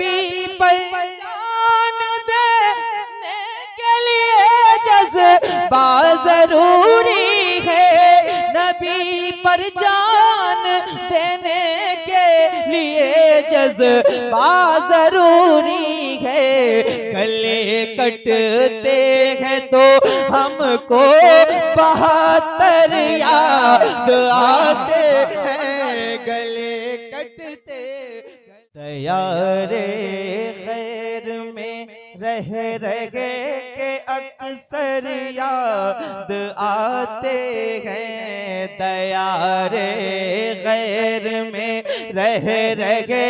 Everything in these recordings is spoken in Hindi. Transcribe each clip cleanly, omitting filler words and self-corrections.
नबी पर जान देने के लिए जज्बा जरूरी है, नबी पर जान देने के लिए जज्बा जरूरी है। गले कटते हैं तो हमको 72 याद आते हैं, गले कटते। दयारे खैर में रह के अक्सर याद आते हैं, दयारे गैर में रह के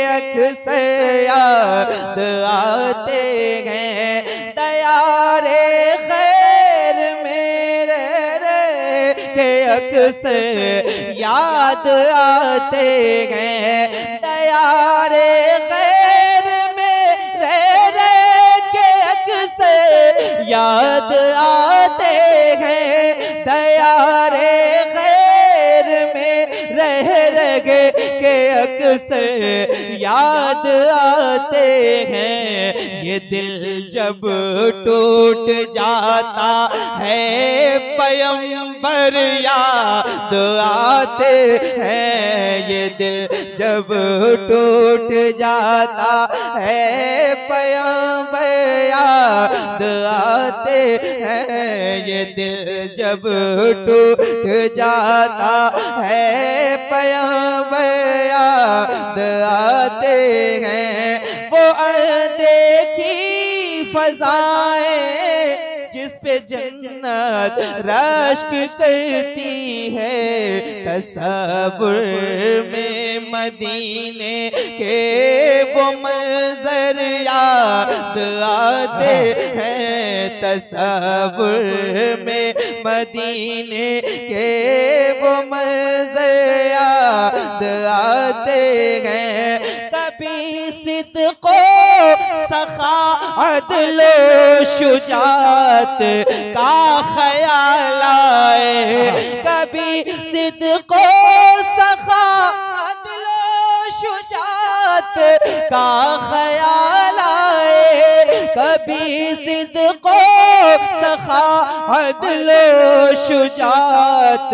अक्सर याद आते हैं, दयारे खैर में रह के अक्सर याद आते हैं, दयारे खैर में रह के अक्सर याद आते हैं, दयारे खैर में रह के अक्सर याद आते हैं। ये दिल जब टूट जाता है पैगंबर याद आते हैं, ये दिल जब टूट जाता है पैगंबर याद आते हैं, ये दिल जब टूट जाता है पैगंबर याद आते हैं। वो अनदेखी फज़ाएं जिस पे जन्नत रश्क करती है, तसव्वुर में मदीने के वो मंजर याद आते हैं, तसव्वुर में मदीने के वो मंजर याद आते हैं। कभी सिद्क़ो सखा अदलो शुजात का ख्याल आए, कभी सिद्क़ो सखा अदलो शुजात का ख्याल आए, कभी सिद्क़ो सखा अदलो शुजात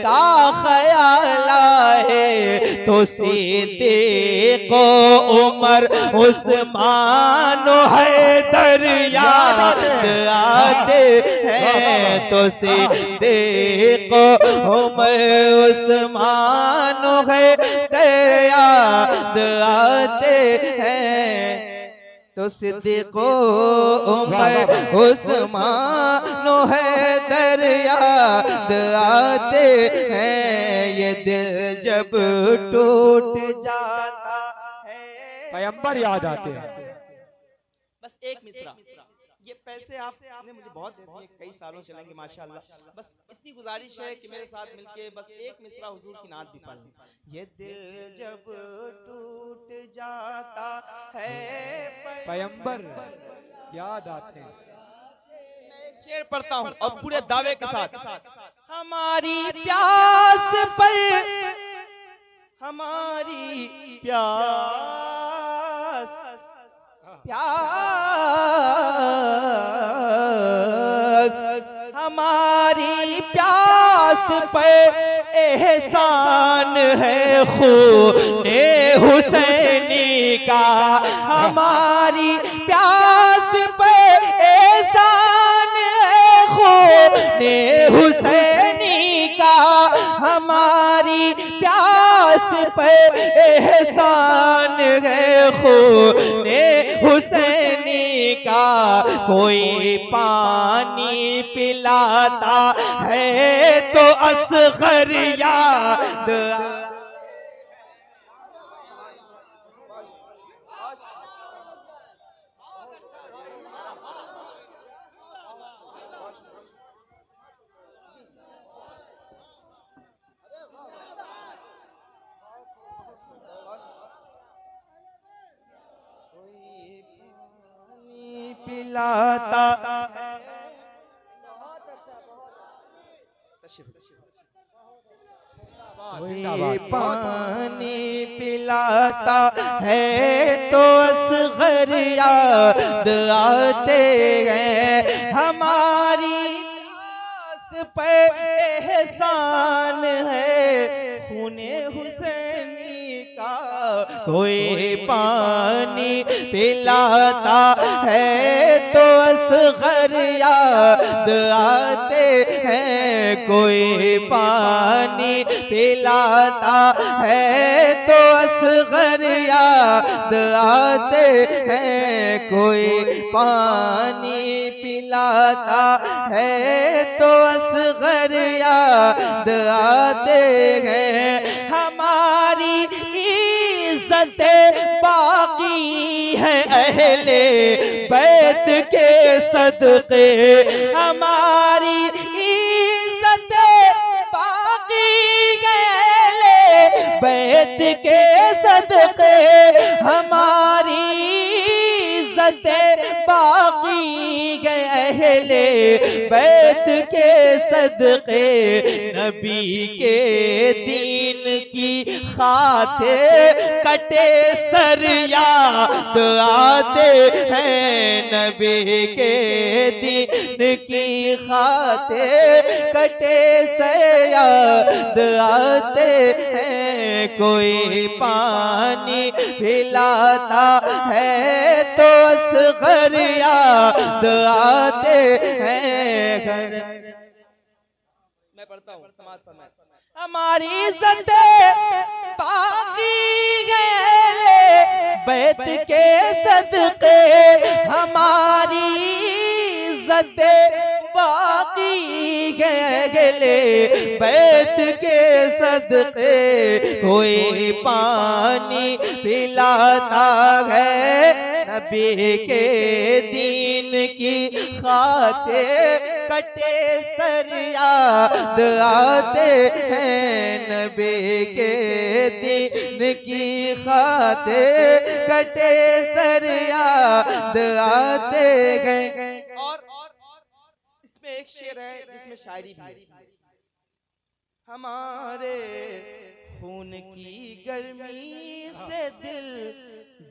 का ख्याल आए, तो सिद्दीक़ो उमर उस्मान हैदर याद आते हैं, तो सिद्दीक़ो उमर उस्मान हैदर याद आते हैं, तो सिद्दीक़ो उमर उस्मान हैदर याद आते हैं। ये दिल जब टूट जाता है पैगंबर याद आते हैं। बस एक मिसरा, ये पैसे आपने मुझे बहुत दे दिए, कई सालों चलेंगे माशाअल्लाह। बस इतनी गुजारिश है कि मेरे साथ मिलके बस एक मिसरा हुजूर की नात भी पढ़ लें। ये दिल जब टूट जाता है पैगंबर याद आते हैं। मैं एक शेर पढ़ता हूँ और पूरे दावे के साथ। हमारी प्यास पर, हमारी प्यास हमारी प्यास पर एहसान है खूने हुसैनी का, हमारी प्यास पर एहसान है खूने हुसैनी का, हमारी प्यास पर एहसान है खूने हुसैनी का। कोई पानी पिलाता है तो असगर याद पिलाता है। कोई पानी पिलाता है तो असग़र याद आते हैं। हमारी प्यास पर एहसान है, खूने हुसैनी का कोई पानी पिलाता है तो असग़र याद आते हैं। कोई पानी पिलाता है तो असग़र याद आते हैं। कोई पानी पिलाता है तो असग़र याद आते हैं। हमारी इज़्ज़त बाकी है अहले बैत के सदक़े। हमारी इज़्ज़त बाकी है अहले बैत के सदक़े। हमारी इज़्ज़त बाकी है अहले बैत के सदक़े। नबी के दीन की खातिर कटे सर याद आते हैं। नबी के दीन की खातिर कटे सर याद आते हैं। कोई पानी पिलाता है तो असग़र याद आते हैं। मैं पढ़ता हूँ, समाज फरमाए। हमारी इज़्ज़त बाकी गए बैत के सदक़े। हमारी इज़्ज़त बाकी गए बैत के सदक़े। कोई पानी पिलाता है नबी के दीन की खातिर कटे सर याद आते हैं। नबी के दीन की खातिर कटे सर याद आते हैं। और इसमें एक शेर है जिसमें शायरी भी है। हमारे खून की गर्मी से दिल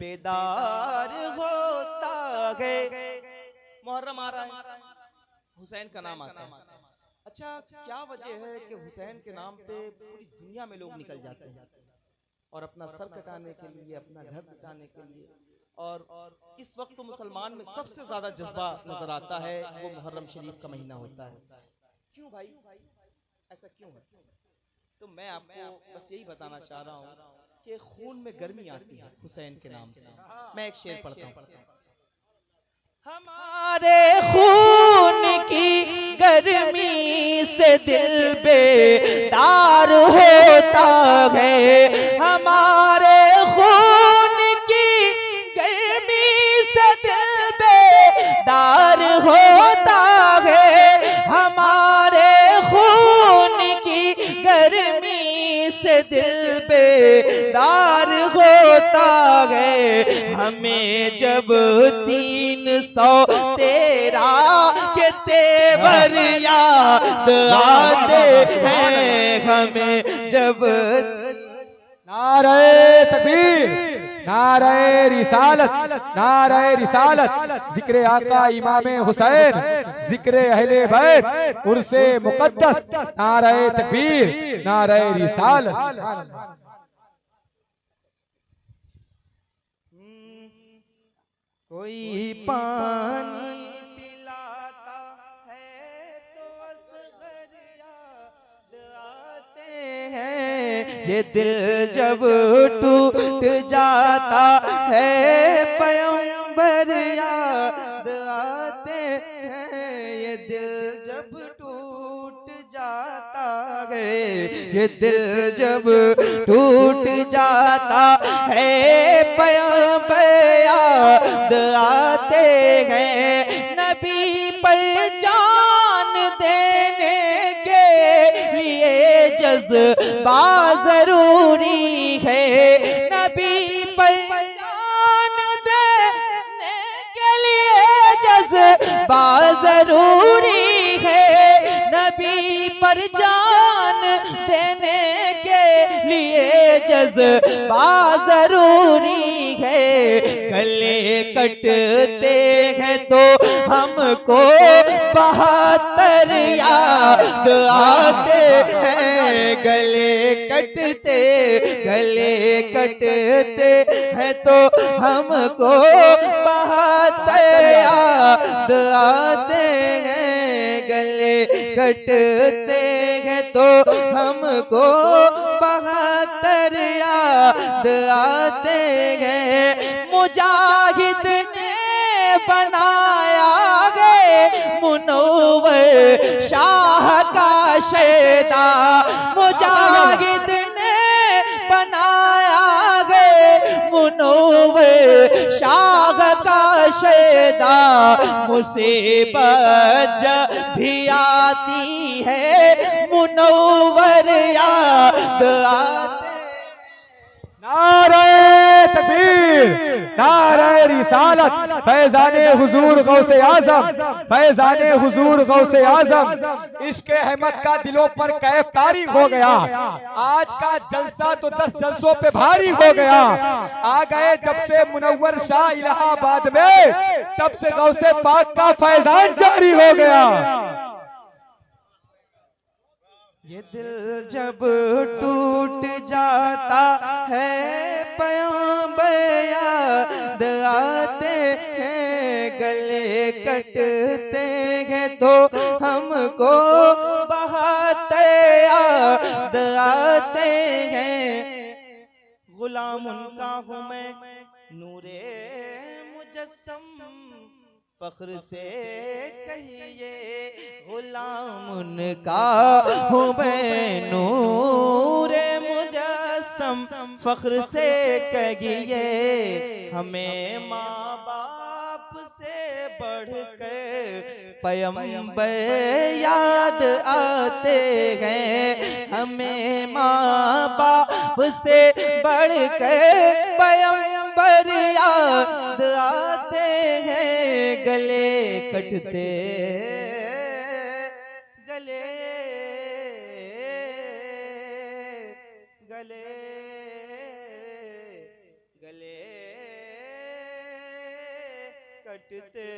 बेदार होता है। मुहर्रम आ रहा है, हुसैन का नाम आता है। अच्छा, क्या वजह है कि हुसैन के नाम पे पूरी दुनिया में लोग निकल जाते हैं और अपना सर कटाने के लिए, अपना घर मिटाने के लिए। और इस वक्त तो मुसलमान में सबसे ज्यादा जज्बा नजर आता है, वो मुहर्रम शरीफ का महीना होता है। क्यों भाई, ऐसा क्यों है? तो मैं आपको बस यही बताना चाह रहा हूँ कि खून में गर्मी आती है हुसैन के नाम से। मैं एक शेर पढ़ता हूँ। हमारे खून की गर्मी से दिल बेदार होता है। हमारे खून की गर्मी से दिल बेदार होता है। हमारे खून की गर्मी से दिल बेदार होता है। हमें जब 313 के तेवर याद आते हैं। हमें जब नारे तकबीर, नारे रिसालत, नारे रिसालत, जिक्र आका इमाम हुसैन, जिक्र अहले बैत, उर्से मुकद्दस, नारे तकबीर, नारे रिसालत। कोई पानी पिलाता है तो असग़र याद आते हैं। ये दिल जब टूट जाता है पैगंबर याद आते हैं। ये दिल जब टूट जाता है, ये दिल जब टूट जाता है पैगंबर याद आते हैं। नबी पर जान देने के लिए जज्बा जरूरी है। नबी पर जान देने के लिए जज्बा जरूरी है। नबी पर जान देने के लिए जज्बा जरूरी है। गले कटते हैं तो हमको 72 याद आते हैं। गले कटते हैं तो हमको 72 याद आते हैं। गले कटते हैं तो हमको 72 याद आते हैं। मुजाहिद ने बनाया है मुनव्वर शाह का शेदा। मुजाहिद ने बनाया है मुनव्वर शाह का शेदा। मुसीबत जब भी आती है मुनव्वर याद आते। नारे तकबीर, नारे रिसालत, फैजाने हुजूर गौसे आजम, फैजाने हुजूर गौसे आजम। इश्क़ अहमद का दिलों पर कैफ तारी हो गया। आज का जलसा तो 10 जलसों पे भारी हो गया। आ गए जब से मुनव्वर शाह इलाहाबाद में, तब से गौसे पाक का फैजान जारी हो गया। ये दिल जब टूट जाता है पैगंबर याद आते हैं। गले कटते हैं तो हमको 72 याद आते हैं। गुलाम उनका हूँ मैं नूरे मुजस्सम, फख्र से कहिए गुलाम उनका हूँ मैं नूरे मुजस्सम। फख्र से कहिए हमें माँ बाप से बढ़कर पैगंबर याद आते हैं। हमें माँ बाप से बढ़कर पैगंबर याद आते हैं। गले कटते गले गले गले कटते